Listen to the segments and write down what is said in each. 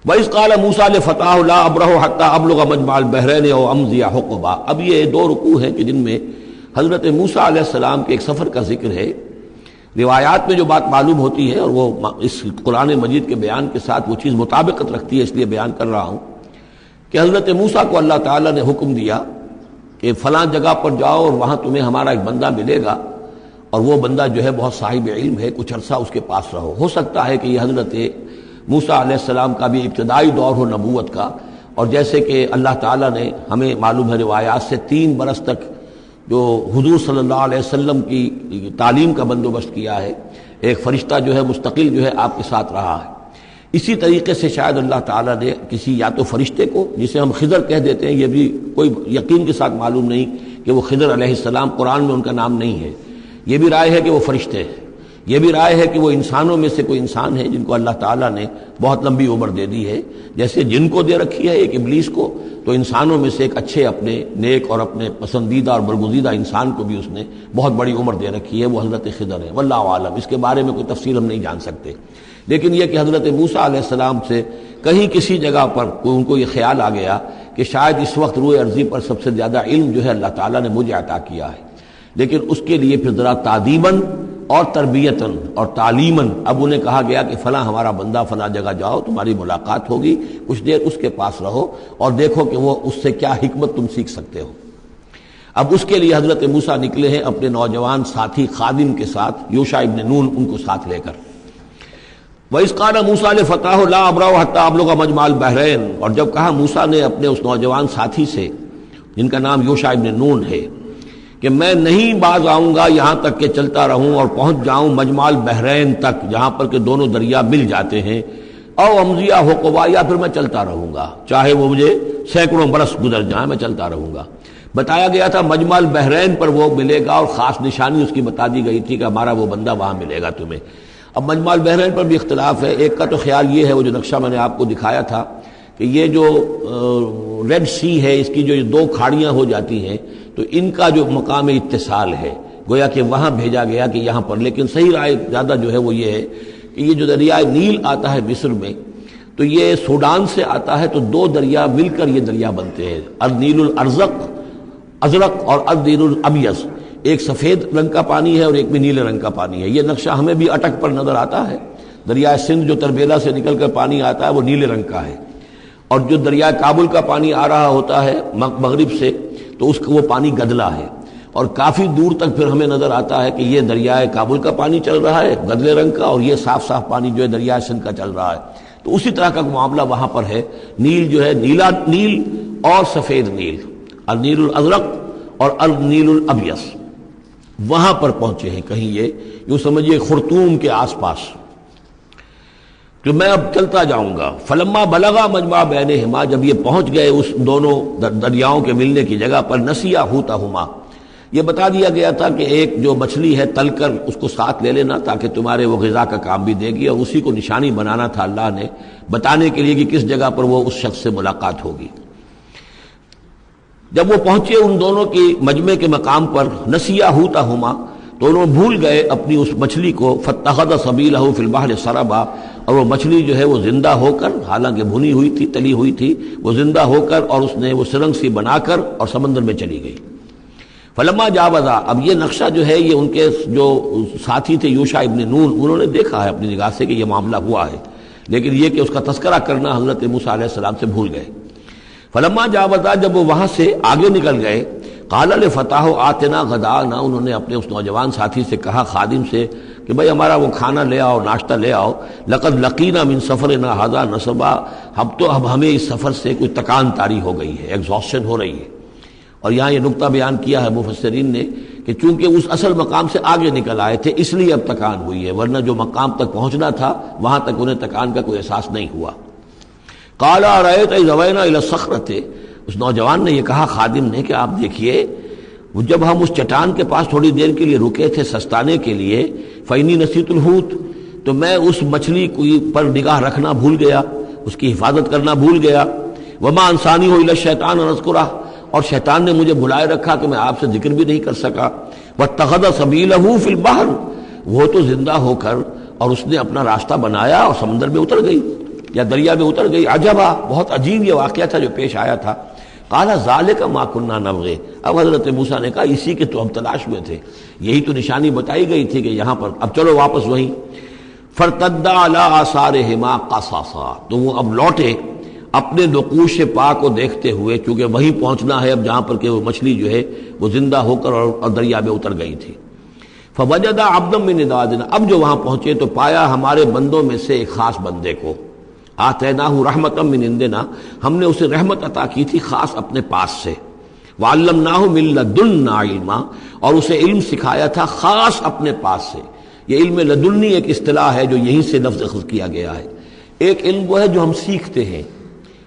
وَإِذْ قَالَ مُوسَىٰ لِفَتَاهُ لَا أَبْرَحُ حَتَّىٰ أَبْلُغَ مَجْمَعَ الْبَحْرَيْنِ أَوْ أَمْضِيَ حُقُبًا۔ اب یہ دو رکوع ہیں کہ جن میں حضرت موسیٰ علیہ السلام کے ایک سفر کا ذکر ہے۔ روایات میں جو بات معلوم ہوتی ہے اور وہ اس قرآن مجید کے بیان کے ساتھ وہ چیز مطابقت رکھتی ہے، اس لیے بیان کر رہا ہوں کہ حضرت موسیٰ کو اللہ تعالیٰ نے حکم دیا کہ فلاں جگہ پر جاؤ اور وہاں تمہیں ہمارا ایک بندہ ملے گا، اور وہ بندہ جو ہے بہت صاحب علم ہے، کچھ عرصہ اس کے پاس رہو۔ ہو سکتا ہے کہ یہ حضرت موسیٰ علیہ السلام کا بھی ابتدائی دور ہو نبوت کا، اور جیسے کہ اللہ تعالیٰ نے ہمیں معلوم ہے روایات سے 3 برس تک جو حضور صلی اللہ علیہ وسلم کی تعلیم کا بندوبست کیا ہے، ایک فرشتہ جو ہے مستقل جو ہے آپ کے ساتھ رہا ہے، اسی طریقے سے شاید اللہ تعالیٰ نے کسی یا تو فرشتے کو، جسے ہم خضر کہہ دیتے ہیں، یہ بھی کوئی یقین کے ساتھ معلوم نہیں کہ وہ خضر علیہ السلام، قرآن میں ان کا نام نہیں ہے، یہ بھی رائے ہے کہ وہ فرشتے ہیں، یہ بھی رائے ہے کہ وہ انسانوں میں سے کوئی انسان ہے جن کو اللہ تعالیٰ نے بہت لمبی عمر دے دی ہے، جیسے جن کو دے رکھی ہے ایک ابلیس کو، تو انسانوں میں سے ایک اچھے اپنے نیک اور اپنے پسندیدہ اور برگزیدہ انسان کو بھی اس نے بہت بڑی عمر دے رکھی ہے، وہ حضرت خضر ہے۔ واللہ عالم، اس کے بارے میں کوئی تفصیل ہم نہیں جان سکتے، لیکن یہ کہ حضرت موسیٰ علیہ السلام سے کہیں کسی جگہ پر ان کو یہ خیال آ گیا کہ شاید اس وقت روئے ارضی پر سب سے زیادہ علم جو ہے اللہ تعالیٰ نے مجھے عطا کیا ہے، لیکن اس کے لیے پھر ذرا تعدیباً اور تربیتاً اور تعلیماً اب انہیں کہا گیا کہ فلاں ہمارا بندہ فلاں جگہ جاؤ، تمہاری ملاقات ہوگی، کچھ دیر اس کے پاس رہو اور دیکھو کہ وہ اس سے کیا حکمت تم سیکھ سکتے ہو۔ اب اس کے لیے حضرت موسیٰ نکلے ہیں اپنے نوجوان ساتھی خادم کے ساتھ، یوشع ابن نون ان کو ساتھ لے کر۔ وَإِذْ قَالَ مُوسَىٰ لِفَتَاهُ لَا أَبْرَحُ حَتَّىٰ أَبْلُغَ مَجْمَعَ الْبَحْرَيْنِ، اور جب کہا موسیٰ نے اپنے اس نوجوان ساتھی سے جن کا نام یوشع ابن نون ہے کہ میں نہیں باز آؤں گا یہاں تک کہ چلتا رہوں اور پہنچ جاؤں مجمع البحرین تک، جہاں پر کہ دونوں دریا مل جاتے ہیں، او امضی حقبا، یا پھر میں چلتا رہوں گا، چاہے وہ مجھے سینکڑوں برس گزر جائیں میں چلتا رہوں گا۔ بتایا گیا تھا مجمع البحرین پر وہ ملے گا، اور خاص نشانی اس کی بتا دی گئی تھی کہ ہمارا وہ بندہ وہاں ملے گا تمہیں۔ اب مجمع البحرین پر بھی اختلاف ہے، ایک کا تو خیال یہ ہے، وہ جو نقشہ میں نے آپ کو دکھایا تھا، کہ یہ جو ریڈ سی ہے، اس کی جو 2 کھاڑیاں ہو جاتی ہیں، تو ان کا جو مقام اتصال ہے گویا کہ وہاں بھیجا گیا کہ یہاں پر، لیکن صحیح رائے زیادہ جو ہے وہ یہ ہے کہ یہ جو دریائے نیل آتا ہے مصر میں، تو یہ سوڈان سے آتا ہے، تو 2 دریا مل کر یہ دریا بنتے ہیں، النیل ازرق اور النیل الابیض، ایک سفید رنگ کا پانی ہے اور ایک بھی نیلے رنگ کا پانی ہے۔ یہ نقشہ ہمیں بھی اٹک پر نظر آتا ہے، دریائے سندھ جو تربیلا سے نکل کر پانی آتا ہے وہ نیلے رنگ کا ہے، اور جو دریائے کابل کا پانی آ رہا ہوتا ہے مغرب سے تو اس کا وہ پانی گدلا ہے، اور کافی دور تک پھر ہمیں نظر آتا ہے کہ یہ دریائے کابل کا پانی چل رہا ہے گدلے رنگ کا، اور یہ صاف صاف پانی جو ہے دریائے سندھ کا چل رہا ہے۔ تو اسی طرح کا معاملہ وہاں پر ہے، نیل جو ہے نیلا نیل اور سفید نیل، النیل الازرق اور النیل الابیض، وہاں پر پہنچے ہیں کہیں، یہ یوں سمجھیے خرطوم کے آس پاس، کہ میں اب چلتا جاؤں گا۔ فلما بلغا مجمع بینہما، جب یہ پہنچ گئے اس دونوں دریاؤں کے ملنے کی جگہ پر، نسیا حوتہما، یہ بتا دیا گیا تھا کہ ایک جو مچھلی ہے تل کر اس کو ساتھ لے لینا تاکہ تمہارے وہ غذا کا کام بھی دے گی، اور اسی کو نشانی بنانا تھا اللہ نے بتانے کے لیے کہ کس جگہ پر وہ اس شخص سے ملاقات ہوگی۔ جب وہ پہنچے ان دونوں کی مجمع کے مقام پر، نسیا حوتہما، تو انہوں بھول گئے اپنی اس مچھلی کو، فاتخذ سبیلہ فی البحر سربا، اور وہ مچھلی جو ہے وہ زندہ ہو کر، حالانکہ بھنی ہوئی تھی تلی ہوئی تھی، وہ زندہ ہو کر اور اس نے وہ سرنگ سی بنا کر اور سمندر میں چلی گئی۔ فلما جاوزا، اب یہ نقشہ جو ہے یہ ان کے جو ساتھی تھے یوشع ابن نون، انہوں نے دیکھا ہے اپنی نگاہ سے کہ یہ معاملہ ہوا ہے، لیکن یہ کہ اس کا تذکرہ کرنا حضرت موسیٰ علیہ السلام سے بھول گئے۔ فلما جاوزا، جب وہ وہاں سے آگے نکل گئے، قال لفتاہ آتنا غداءنا، انہوں نے اپنے اس نوجوان ساتھی سے کہا، خادم سے، کہ بھائی ہمارا وہ کھانا لے آؤ، ناشتہ لے آؤ، لقد لقینا من سفرنا ھذا نصبا، اب ہمیں اس سفر سے کوئی تکان طاری ہو گئی ہے، ایگزاسشن ہو رہی ہے۔ اور یہاں یہ نقطہ بیان کیا ہے مفسرین نے کہ چونکہ اس اصل مقام سے آگے نکل آئے تھے اس لیے اب تکان ہوئی ہے، ورنہ جو مقام تک پہنچنا تھا وہاں تک انہیں تکان کا کوئی احساس نہیں ہوا۔ قال ارأیت اذ اوینا الی الصخرۃ، اس نوجوان نے یہ کہا خادم نے کہ آپ دیکھیے، جب ہم اس چٹان کے پاس تھوڑی دیر کے لیے رکے تھے سستانے کے لیے، فإنی نسیت الحوت، تو میں اس مچھلی پر نگاہ رکھنا بھول گیا، اس کی حفاظت کرنا بھول گیا، وما انسانی الا الشیطان ان اذکرہ، اور شیطان نے مجھے بلائے رکھا کہ میں آپ سے ذکر بھی نہیں کر سکا، واتخذ سبیلہ فی البحر، وہ تو زندہ ہو کر اور اس نے اپنا راستہ بنایا اور سمندر میں اتر گئی۔ یا دریا میں اتر گئی. عجبا، بہت عجیب یہ واقعہ تھا جو پیش آیا تھا. قال ذالک ما کنا نبغی، اب حضرت موسیٰ نے کہا اسی کے تو ہم تلاش میں تھے، یہی تو نشانی بتائی گئی تھی کہ یہاں پر، اب چلو واپس وہیں. فارتدا علی آثارہما قصصا، تو وہ اب لوٹے اپنے نقوش پا کو دیکھتے ہوئے، چونکہ وہیں پہنچنا ہے اب جہاں پر کہ وہ مچھلی جو ہے وہ زندہ ہو کر اور دریا میں اتر گئی تھی. فوجد عبدا من عبادنا، اب جو وہاں پہنچے تو پایا ہمارے بندوں میں سے ایک خاص بندے کو. آتیناہ رحمتا من عندنا، ہم نے اسے رحمت عطا کی تھی خاص اپنے پاس سے. وعلمناہ من لدنا علما، اور اسے علم سکھایا تھا خاص اپنے پاس سے. یہ علم لدنی ایک اصطلاح ہے جو یہیں سے لفظ اخذ کیا گیا ہے. ایک علم وہ ہے جو ہم سیکھتے ہیں،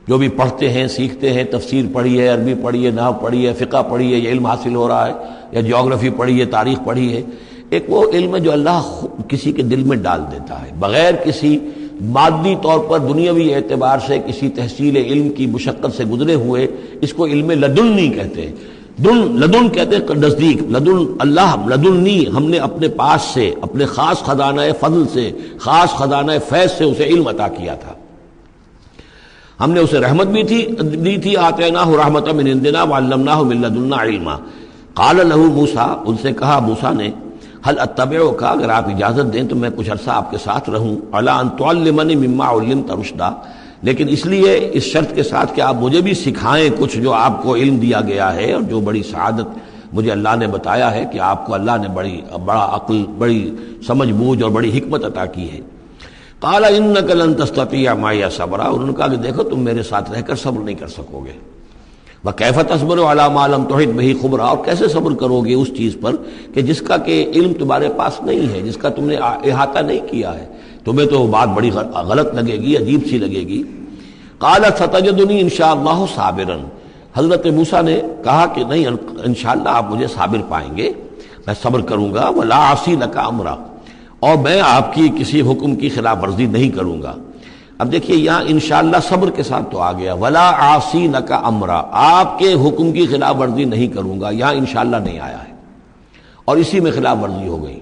جو بھی پڑھتے ہیں سیکھتے ہیں، تفسیر پڑھی ہے، عربی پڑھی ہے، نحو پڑھی ہے، فقہ پڑھی ہے، یہ علم حاصل ہو رہا ہے، یا جیوگرافی پڑھی ہے، تاریخ پڑھی ہے. ایک وہ علم ہے جو اللہ کسی کے دل میں ڈال دیتا ہے بغیر کسی مادی طور پر دنیاوی اعتبار سے کسی تحصیل علم کی مشقت سے گزرے ہوئے. اس کو علم لدنی کہتے ہیں. لدن کہتے ہیں نزدیک، لدن اللہ، لدنی ہم نے اپنے پاس سے، اپنے خاص خزانہ فضل سے، خاص خزانہ فیض سے اسے علم عطا کیا تھا. ہم نے اسے رحمت بھی دی تھی. آتیناہ رحمتا من عندنا وعلمناہ من لدنا علما. قال لہ موسیٰ، ان سے کہا موسیٰ نے، هل اتبعک، اگر آپ اجازت دیں تو میں کچھ عرصہ آپ کے ساتھ رہوں، علی ان تعلمنی مما علمت رشدا، لیکن اس لیے اس شرط کے ساتھ کہ آپ مجھے بھی سکھائیں کچھ جو آپ کو علم دیا گیا ہے اور جو بڑی سعادت مجھے اللہ نے بتایا ہے کہ آپ کو اللہ نے بڑا عقل، بڑی سمجھ بوجھ اور بڑی حکمت عطا کی ہے. قال انک لن تستطیع معی صبرا، انہوں نے کہا کہ دیکھو تم میرے ساتھ رہ کر صبر نہیں کر سکو گے. وَكَيْفَ تَصْبِرُ عَلَىٰ مَا لَمْ تُحِطْ بِهِ خُبْرًا، اور کیسے صبر کرو گے اس چیز پر کہ جس کا کہ علم تمہارے پاس نہیں ہے، جس کا تم نے احاطہ نہیں کیا ہے. تمہیں تو بات بڑی غلط لگے گی، عجیب سی لگے گی. قَالَ سَتَجِدُنِي إِن شَاءَ اللَّهُ صَابِرًا، حضرت موسیٰ نے کہا کہ نہیں، انشاءاللہ آپ مجھے صابر پائیں گے، میں صبر کروں گا. وَلَا أَعْصِي لَكَ أَمْرًا، اور میں آپ کی کسی حکم کی خلاف ورزی نہیں کروں گا. اب دیکھیے یہاں انشاءاللہ صبر کے ساتھ تو آ گیا، ولا عاصی لک امرا، آپ کے حکم کی خلاف ورزی نہیں کروں گا. یہاں انشاءاللہ نہیں آیا ہے اور اسی میں خلاف ورزی ہو گئی.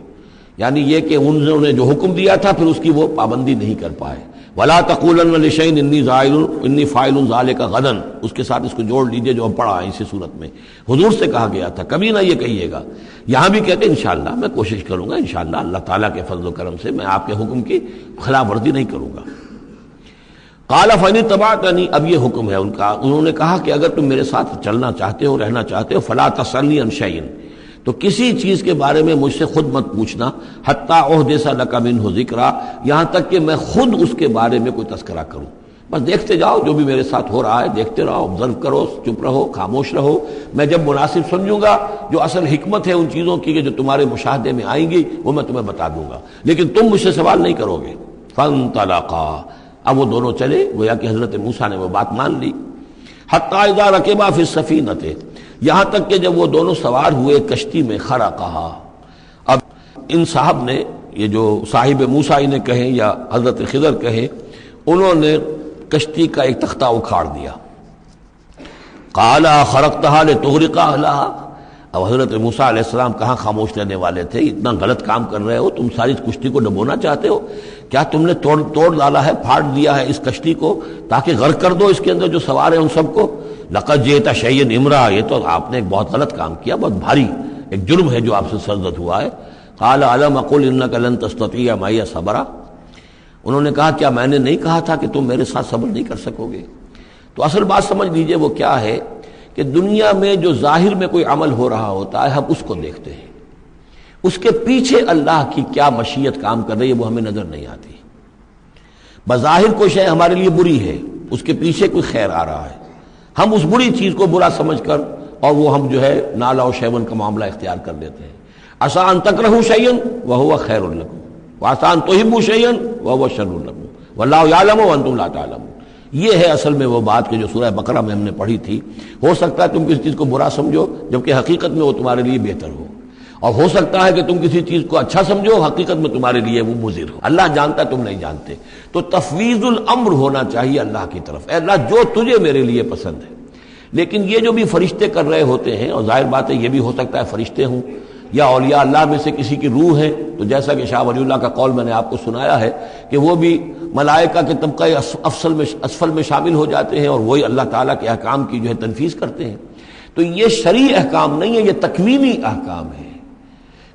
یعنی یہ کہ انہوں نے جو حکم دیا تھا پھر اس کی وہ پابندی نہیں کر پائے. ولا تقولن لشیء انی فاعل ذلک غدا، اس کے ساتھ اس کو جوڑ لیجئے جو ہم پڑھا ہے اسی صورت میں. حضور سے کہا گیا تھا کبھی نہ یہ کہیے گا. یہاں بھی کہتے ہیں انشاءاللہ میں کوشش کروں گا، انشاءاللہ اللہ تعالیٰ کے فضل و کرم سے میں آپ کے حکم کی خلاف ورزی نہیں کروں گا. قال فإن اتبعتنی، اب یہ حکم ہے ان کا. انہوں نے کہا کہ اگر تم میرے ساتھ چلنا چاہتے ہو، رہنا چاہتے ہو، فلا تسألنی عن شیء، تو کسی چیز کے بارے میں مجھ سے خود مت پوچھنا. حتی احدث لک منہ ذکرا، یہاں تک کہ میں خود اس کے بارے میں کوئی تذکرہ کروں. بس دیکھتے جاؤ جو بھی میرے ساتھ ہو رہا ہے، دیکھتے رہو، آبزرو کرو، چپ رہو، خاموش رہو. میں جب مناسب سمجھوں گا جو اصل حکمت ہے ان چیزوں کی کہ جو تمہارے مشاہدے میں آئیں گی وہ میں تمہیں بتا دوں گا، لیکن تم مجھ سے سوال نہیں کرو گے. فانطلقا، اب وہ دونوں چلے، گویا کہ حضرت موسیٰ نے وہ بات مان لی. حتی اذا رکبا فی السفینۃ، یہاں تک کہ جب وہ دونوں سوار ہوئے کشتی میں. خرقہا، اب ان صاحب نے، یہ جو صاحب موسیٰ انہیں کہیں یا حضرت خضر کہیں، انہوں نے کشتی کا ایک تختہ اکھاڑ دیا. قال خرقتہا لتغرق اہلہا، اب حضرت موسیٰ علیہ السلام کہاں خاموش رہنے والے تھے. اتنا غلط کام کر رہے ہو تم، ساری کشتی کو ڈبونا چاہتے ہو. کیا تم نے توڑ ڈالا ہے، پھاڑ دیا ہے اس کشتی کو تاکہ غرق کر دو اس کے اندر جو سوار ہیں ان سب کو. لقد جئت شیئا امرا، یہ تو آپ نے ایک بہت غلط کام کیا، بہت بھاری ایک جرم ہے جو آپ سے سرزد ہوا ہے. قال الم اقل انک لن تستطیع معی صبرا، انہوں نے کہا کیا میں نے نہیں کہا تھا کہ تم میرے ساتھ صبر نہیں کر سکو گے. تو اصل بات سمجھ لیجئے وہ کیا ہے کہ دنیا میں جو ظاہر میں کوئی عمل ہو رہا ہوتا ہے ہم اس کو دیکھتے ہیں، اس کے پیچھے اللہ کی کیا مشیت کام کر رہی ہے وہ ہمیں نظر نہیں آتی. بظاہر کوئی شے ہمارے لیے بری ہے، اس کے پیچھے کوئی خیر آ رہا ہے، ہم اس بری چیز کو برا سمجھ کر اور وہ ہم جو ہے نالا و شیون کا معاملہ اختیار کر لیتے ہیں. عسیٰ ان تکرہوا شیئا وہو خیر لکم وعسیٰ ان تحبوا شیئا وہو شر لکم واللہ یعلم وانتم لا تعلمون. یہ ہے اصل میں وہ بات کہ جو سورہ بقرہ میں ہم نے پڑھی تھی. ہو سکتا ہے تم کسی چیز کو برا سمجھو جبکہ حقیقت میں وہ تمہارے لیے بہتر ہو، اور ہو سکتا ہے کہ تم کسی چیز کو اچھا سمجھو، حقیقت میں تمہارے لیے وہ مضر ہو. اللہ جانتا تم نہیں جانتے. تو تفویض الامر ہونا چاہیے اللہ کی طرف، اے اللہ جو تجھے میرے لیے پسند ہے. لیکن یہ جو بھی فرشتے کر رہے ہوتے ہیں، اور ظاہر بات ہے یہ بھی ہو سکتا ہے فرشتے ہوں یا اولیاء اللہ میں سے کسی کی روح ہے، تو جیسا کہ شاہ ولی اللہ کا قول میں نے آپ کو سنایا ہے کہ وہ بھی ملائکہ کے طبقہ اسفل میں شامل ہو جاتے ہیں اور وہی اللہ تعالیٰ کے احکام کی جو ہے تنفیذ کرتے ہیں۔ تو یہ شرعی احکام نہیں ہے، یہ تکوینی احکام ہے۔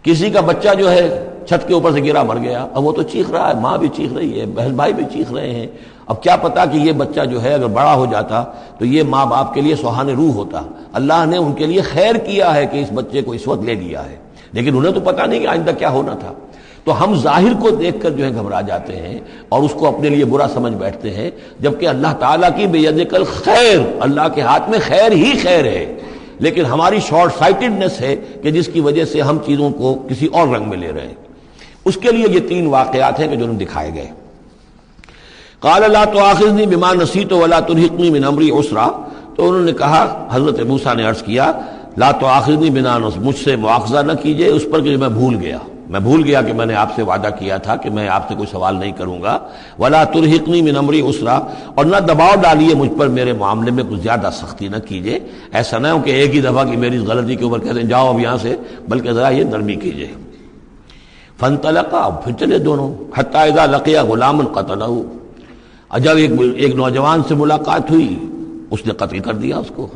کسی کا بچہ جو ہے چھت کے اوپر سے گرا مر گیا، اب وہ تو چیخ رہا ہے، ماں بھی چیخ رہی ہے، بہن بھائی بھی چیخ رہے ہیں، اب کیا پتا کہ یہ بچہ جو ہے اگر بڑا ہو جاتا تو یہ ماں باپ کے لیے سہان روح ہوتا۔ اللہ نے ان کے لیے خیر کیا ہے کہ اس بچے کو اس وقت لے لیا ہے، لیکن انہیں تو پتا نہیں کہ آئندہ کیا ہونا تھا۔ تو ہم ظاہر کو دیکھ کر جو ہے گھبرا جاتے ہیں اور اس کو اپنے لیے برا سمجھ بیٹھتے ہیں، جبکہ اللہ تعالیٰ کی بیدک الخیر، اللہ کے ہاتھ میں خیر ہی خیر ہے، لیکن ہماری شارٹ سائٹڈنس ہے کہ جس کی وجہ سے ہم چیزوں کو کسی اور رنگ میں لے رہے ہیں۔ اس کے لیے یہ 3 واقعات ہیں کہ جو دکھائے گئے۔ قال لا تؤاخذنی بما نسیت ولا ترهقنی من امری عسرا، تو انہوں نے کہا، حضرت موسیٰ نے عرض کیا لا تؤاخذنی بما نسیت، مجھ سے مواخذہ نہ کیجئے اس پر کہ میں بھول گیا کہ میں نے آپ سے وعدہ کیا تھا کہ میں آپ سے کوئی سوال نہیں کروں گا، ولا ترهقنی من امری عسرا، اور نہ دباؤ ڈالیے مجھ پر میرے معاملے میں کچھ زیادہ سختی نہ کیجئے، ایسا نہ ہو کہ ایک ہی دفعہ کی میری اس غلطی کے اوپر کہتے ہیں جاؤ اب یہاں سے، بلکہ ذرا یہ نرمی کیجئے۔ فانطلقا، اب پھر چلے دونوں، حتی اذا لقیا غلاما قتلہ، جب ایک نوجوان سے ملاقات ہوئی اس نے قتل کر دیا اس کو،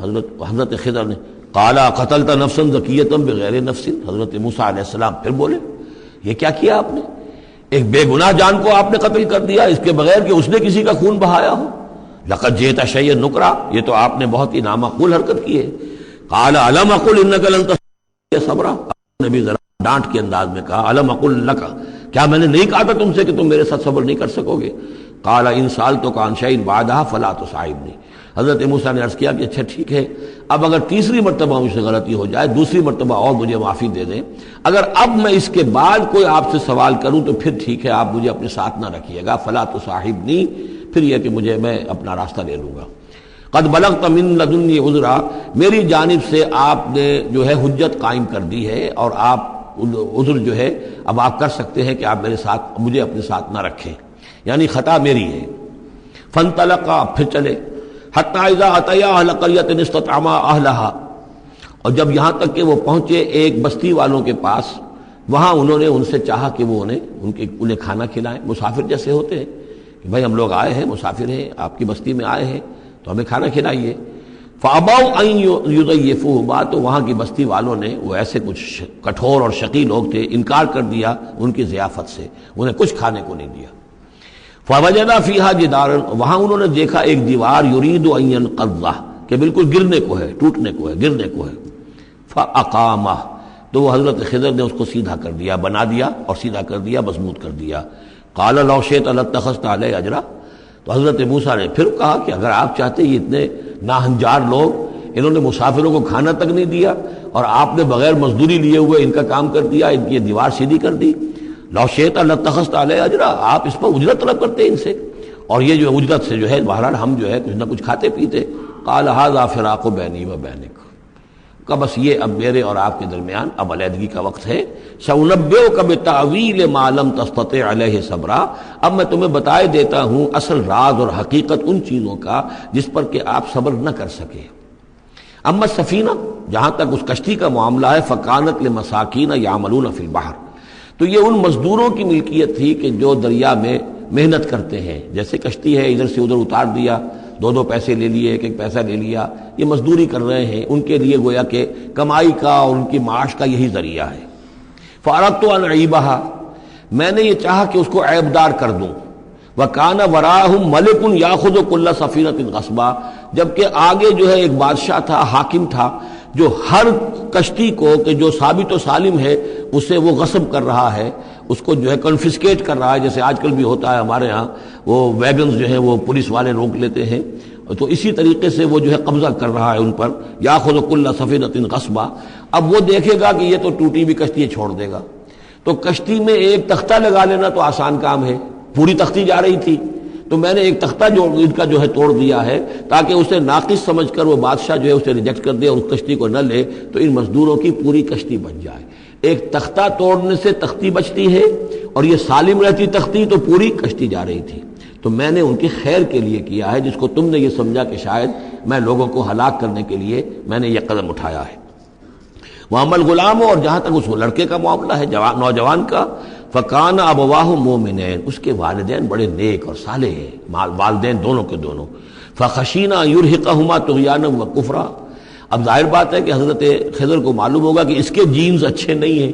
حضرت خضر نے۔ قالا قتلت نفسا زکیۃ بغیر نفس، حضرت موسیٰ علیہ السلام پھر بولے یہ کیا کیا آپ نے؟ ایک بے گناہ جان کو آپ نے قتل کر دیا اس کے بغیر کہ اس نے کسی کا خون بہایا ہو۔ لقد جئت شیئا نکرا، یہ تو آپ نے بہت ہی نامعقول حرکت کی ہے۔ قال الم اقل انک لن تستطیع صبرا، نے بھی ذرا ڈانٹ کے انداز میں کہا الم اقل لک، کیا میں نے نہیں کہا تھا تم سے کہ تم میرے ساتھ صبر نہیں کر سکو گے؟ قال ان سألتک عن شیء بعدها فلا تصاحبنی، حضرت موسیٰ نے عرض کیا کہ اچھا ٹھیک ہے، اب اگر تیسری مرتبہ مجھ سے غلطی ہو جائے، دوسری مرتبہ اور مجھے معافی دے دیں، اگر اب میں اس کے بعد کوئی آپ سے سوال کروں تو پھر ٹھیک ہے، آپ مجھے اپنے ساتھ نہ رکھیے گا، فلا تصاحبنی، پھر یہ کہ میں اپنا راستہ لے لوں گا۔ قد بلغت من لدنی عذرا، میری جانب سے آپ نے جو ہے حجت قائم کر دی ہے اور آپ عذر جو ہے اب آپ کر سکتے ہیں کہ آپ مجھے اپنے ساتھ نہ رکھیں، یعنی خطا میری ہے۔ فانطلقا، پھر چلے، حتی اذا اتیا اہل قریۃ استطعما اہلہا، اور جب یہاں تک کہ وہ پہنچے ایک بستی والوں کے پاس، وہاں انہوں نے ان سے چاہا کہ وہ انہیں کھانا کھلائیں، مسافر جیسے ہوتے ہیں کہ بھائی ہم لوگ آئے ہیں، مسافر ہیں، آپ کی بستی میں آئے ہیں تو ہمیں کھانا کھلائیے۔ فابوا ان یضیفوہما، تو وہاں کی بستی والوں نے، وہ ایسے کچھ کٹھور اور شقی لوگ تھے، انکار کر دیا ان کی ضیافت سے، انہیں کچھ کھانے کو نہیں دیا۔ فوجد فیہا جدارا، وہاں انہوں نے دیکھا ایک دیوار، یرید ان ینقضہ، کہ بالکل گرنے کو ہے، ٹوٹنے کو ہے، گرنے کو ہے۔ فاقامہ، تو وہ حضرت خضر نے اس کو سیدھا کر دیا، بنا دیا اور سیدھا کر دیا، مضبوط کر دیا۔ قال لو شئت لاتخذت علیہ اجرا، تو حضرت موسیٰ نے پھر کہا کہ اگر آپ چاہتے، یہ اتنے ناہنجار لوگ، انہوں نے مسافروں کو کھانا تک نہیں دیا اور آپ نے بغیر مزدوری لیے ہوئے ان کا کام کر دیا، ان کی دیوار سیدھی کر دی۔ لو شئت لاتخذت علیہ اجرا، آپ اس پر اجرت طلب کرتے ان سے، اور یہ جو اجرت سے جو ہے بہرحال ہم جو ہے کچھ نہ کچھ کھاتے پیتے۔ قال ھذا فراق بینی و بینک، کہ بس یہ اب میرے اور آپ کے درمیان اب علیحدگی کا وقت ہے۔ سأنبئک بتأویل ما لم تستطع علیہ صبرا، اب میں تمہیں بتائے دیتا ہوں اصل راز اور حقیقت ان چیزوں کا جس پر کہ آپ صبر نہ کر سکے۔ اما السفینہ، جہاں تک اس کشتی کا معاملہ ہے، فکانت لمساکین یعملون فی البحر، تو یہ ان مزدوروں کی ملکیت تھی کہ جو دریا میں محنت کرتے ہیں، جیسے کشتی ہے ادھر سے ادھر اتار دیا، 2 پیسے لے لیے، ایک پیسہ لے لیا، یہ مزدوری کر رہے ہیں، ان کے لیے گویا کہ کمائی کا اور ان کی معاش کا یہی ذریعہ ہے۔ فاردت ان اعیبھا، میں نے یہ چاہا کہ اس کو عیب دار کر دوں۔ وکان وراءہم ملک یاخذ کل سفینۃ غصبا، جبکہ آگے جو ہے ایک بادشاہ تھا، حاکم تھا، جو ہر کشتی کو کہ جو ثابت و سالم ہے اسے وہ غصب کر رہا ہے، اس کو جو ہے کنفسکیٹ کر رہا ہے، جیسے آج کل بھی ہوتا ہے ہمارے ہاں، وہ ویگنز جو ہیں وہ پولیس والے روک لیتے ہیں، تو اسی طریقے سے وہ جو ہے قبضہ کر رہا ہے ان پر۔ یاخذ کل سفینۃ غصبا، اب وہ دیکھے گا کہ یہ تو ٹوٹی بھی کشتی چھوڑ دے گا، تو کشتی میں ایک تختہ لگا لینا تو آسان کام ہے، پوری تختی جا رہی تھی تو میں نے ایک تختہ جو ان کا جو ہے توڑ دیا ہے تاکہ اسے ناقص سمجھ کر وہ بادشاہ جو ہے اسے ریجیکٹ کر دے اور اس کشتی کو نہ لے، تو ان مزدوروں کی پوری کشتی بچ جائے۔ ایک تختہ توڑنے سے تختی بچتی ہے، اور یہ سالم رہتی تختی تو پوری کشتی جا رہی تھی۔ تو میں نے ان کی خیر کے لیے کیا ہے، جس کو تم نے یہ سمجھا کہ شاید میں لوگوں کو ہلاک کرنے کے لیے میں نے یہ قدم اٹھایا ہے۔ وَأَمَّا الْغُلَامُ، اور جہاں تک اس لڑکے کا معاملہ ہے، نوجوان کا، فَكَانَ أَبَوَاهُ مُؤْمِنَيْنِ، اس کے والدین بڑے نیک اور صالح ہیں، والدین دونوں کے دونوں، فَخَشِينَا أَن يُرْهِقَهُمَا طُغْيَانًا وَكُفْرًا، اب ظاہر بات ہے کہ حضرت خضر کو معلوم ہوگا کہ اس کے جینز اچھے نہیں ہیں،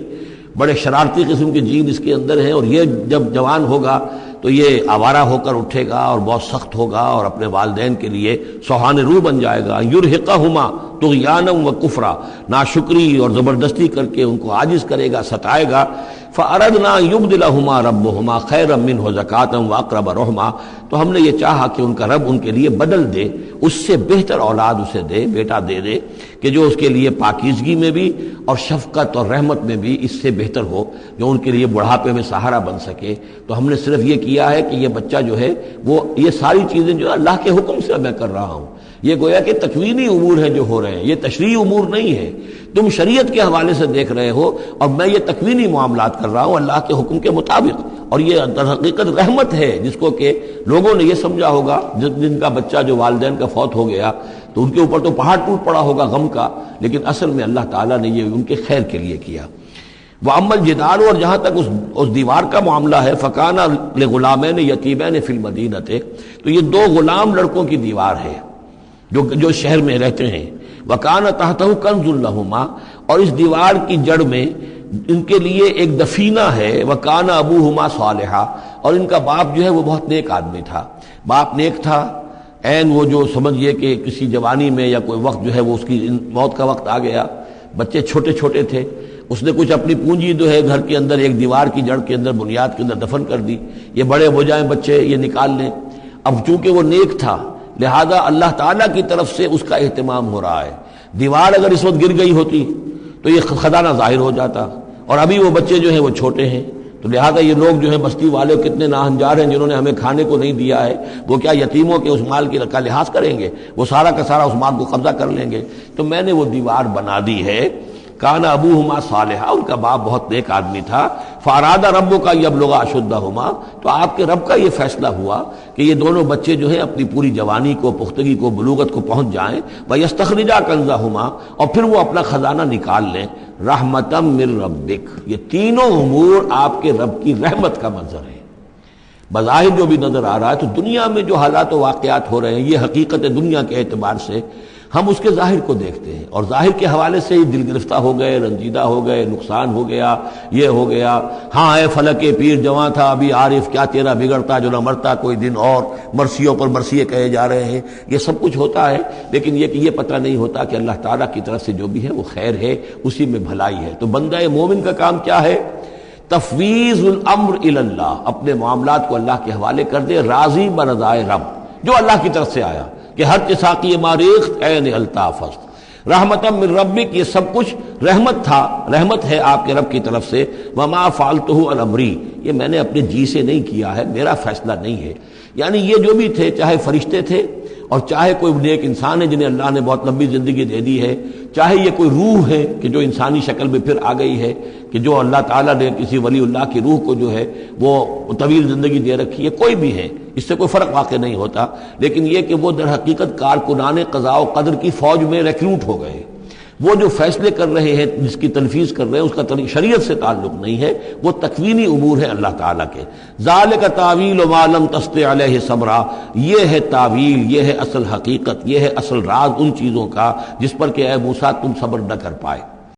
بڑے شرارتی قسم کے جین اس کے اندر ہیں، اور یہ جب جوان ہوگا تو یہ آوارہ ہو کر اٹھے گا اور بہت سخت ہوگا اور اپنے والدین کے لیے سوہان روح بن جائے گا، یرہقہما طغیانا و کفرا، ناشکری اور زبردستی کر کے ان کو عاجز کرے گا، ستائے گا۔ فَأَرَدْنَا يُبْدِلَهُمَا رَبُّهُمَا خَيْرًا مِّنْهُ زَكَاةً وَأَقْرَبَ رُحْمًا، تو ہم نے یہ چاہا کہ ان کا رب ان کے لیے بدل دے، اس سے بہتر اولاد اسے دے، بیٹا دے دے کہ جو اس کے لیے پاکیزگی میں بھی اور شفقت اور رحمت میں بھی اس سے بہتر ہو، جو ان کے لیے بڑھاپے میں سہارا بن سکے۔ تو ہم نے صرف یہ کیا ہے کہ یہ بچہ جو ہے وہ یہ ساری چیزیں جو اللہ کے حکم سے میں کر رہا ہوں، یہ گویا کہ تکوینی امور ہیں جو ہو رہے ہیں، یہ تشریعی امور نہیں ہے، تم شریعت کے حوالے سے دیکھ رہے ہو اور میں یہ تکوینی معاملات کر رہا ہوں اللہ کے حکم کے مطابق۔ اور یہ در حقیقت رحمت ہے، جس کو کہ لوگوں نے یہ سمجھا ہوگا جن کا بچہ جو والدین کا فوت ہو گیا تو ان کے اوپر تو پہاڑ ٹوٹ پڑا ہوگا غم کا، لیکن اصل میں اللہ تعالیٰ نے یہ ان کے خیر کے لیے کیا۔ وَأَمَّا الْجِدَارُ، اور جہاں تک اس دیوار کا معاملہ ہے، فَكَانَ لِغُلَامَيْنِ يَتِيمَيْنِ فِي الْمَدِينَةِ، تو یہ دو غلام لڑکوں کی دیوار ہے جو شہر میں رہتے ہیں۔ وَكَانَ تَحْتَهُ كَنْزٌ لَهُمَا، اور اس دیوار کی جڑ میں ان کے لیے ایک دفینہ ہے۔ وَكَانَ أَبُوهُمَا صَالِحًا، اور ان کا باپ جو ہے وہ بہت نیک آدمی تھا، باپ نیک تھا، عین وہ جو سمجھئے کہ کسی جوانی میں یا کوئی وقت جو ہے وہ اس کی موت کا وقت آ گیا، بچے چھوٹے چھوٹے تھے، اس نے کچھ اپنی پونجی جو ہے گھر کے اندر ایک دیوار کی جڑ کے اندر بنیاد کے اندر دفن کر دی، یہ بڑے ہو جائیں بچے یہ نکال لیں۔ اب چونکہ وہ نیک تھا لہذا اللہ تعالیٰ کی طرف سے اس کا اہتمام ہو رہا ہے، دیوار اگر اس وقت گر گئی ہوتی تو یہ خزانہ ظاہر ہو جاتا، اور ابھی وہ بچے جو ہیں وہ چھوٹے ہیں، تو لہذا یہ لوگ جو ہیں بستی والے کتنے ناہنجار ہیں جنہوں نے ہمیں کھانے کو نہیں دیا ہے، وہ کیا یتیموں کے اس مال کا لحاظ کریں گے؟ وہ سارا کا سارا اس مال کو قبضہ کر لیں گے۔ تو میں نے وہ دیوار بنا دی ہے۔ کان ابوہما صالحا، ان کا باپ بہت نیک آدمی تھا۔ فاراد ربک یبلغا اشدہما، تو آپ کے رب کا یہ فیصلہ ہوا کہ یہ دونوں بچے جو ہیں اپنی پوری جوانی کو، پختگی کو، بلوغت کو پہنچ جائیں، ویستخرجا کنزہما، اور پھر وہ اپنا خزانہ نکال لیں۔ رحمتا من ربک، یہ تینوں امور آپ کے رب کی رحمت کا منظر ہے۔ بظاہر جو بھی نظر آ رہا ہے تو دنیا میں جو حالات و واقعات ہو رہے ہیں یہ حقیقت دنیا کے اعتبار سے ہم اس کے ظاہر کو دیکھتے ہیں، اور ظاہر کے حوالے سے ہی دل گرفتہ ہو گئے، رنجیدہ ہو گئے، نقصان ہو گیا، یہ ہو گیا، ہاں اے فلک پیر جواں تھا ابھی عارف، کیا تیرا بگڑتا جو نہ مرتا کوئی دن اور، مرثیوں پر مرثیے کہے جا رہے ہیں، یہ سب کچھ ہوتا ہے، لیکن یہ کہ یہ پتہ نہیں ہوتا کہ اللہ تعالیٰ کی طرف سے جو بھی ہے وہ خیر ہے، اسی میں بھلائی ہے۔ تو بندہ مومن کا کام کیا ہے؟ تفویض الامر الی اللہ، اپنے معاملات کو اللہ کے حوالے کر دے، راضی برضائے رب، جو اللہ کی طرف سے آیا کہ ہر ساقی ماریخت عین الطاف است، رحمتا من ربک، یہ سب کچھ رحمت تھا، رحمت ہے آپ کے رب کی طرف سے۔ وما فعلتہ عن امری، یہ میں نے اپنے جی سے نہیں کیا ہے، میرا فیصلہ نہیں ہے۔ یعنی یہ جو بھی تھے، چاہے فرشتے تھے اور چاہے کوئی نیک انسان ہے جنہیں اللہ نے بہت لمبی زندگی دے دی ہے، چاہے یہ کوئی روح ہے کہ جو انسانی شکل میں پھر آ گئی ہے، کہ جو اللہ تعالیٰ نے کسی ولی اللہ کی روح کو جو ہے وہ طویل زندگی دے رکھی ہے، کوئی بھی ہے، اس سے کوئی فرق واقع نہیں ہوتا، لیکن یہ کہ وہ در حقیقت کارکنان قضاء و قدر کی فوج میں ریکروٹ ہو گئے، وہ جو فیصلے کر رہے ہیں، جس کی تنفیذ کر رہے ہیں، اس کا شریعت سے تعلق نہیں ہے، وہ تکوینی امور ہے اللہ تعالیٰ کے۔ ذالک تعویل ما لم تستطع علیہ صبرا، یہ ہے تعویل، یہ ہے اصل حقیقت، یہ ہے اصل راز ان چیزوں کا جس پر کہ اے موسیٰ تم صبر نہ کر پائے۔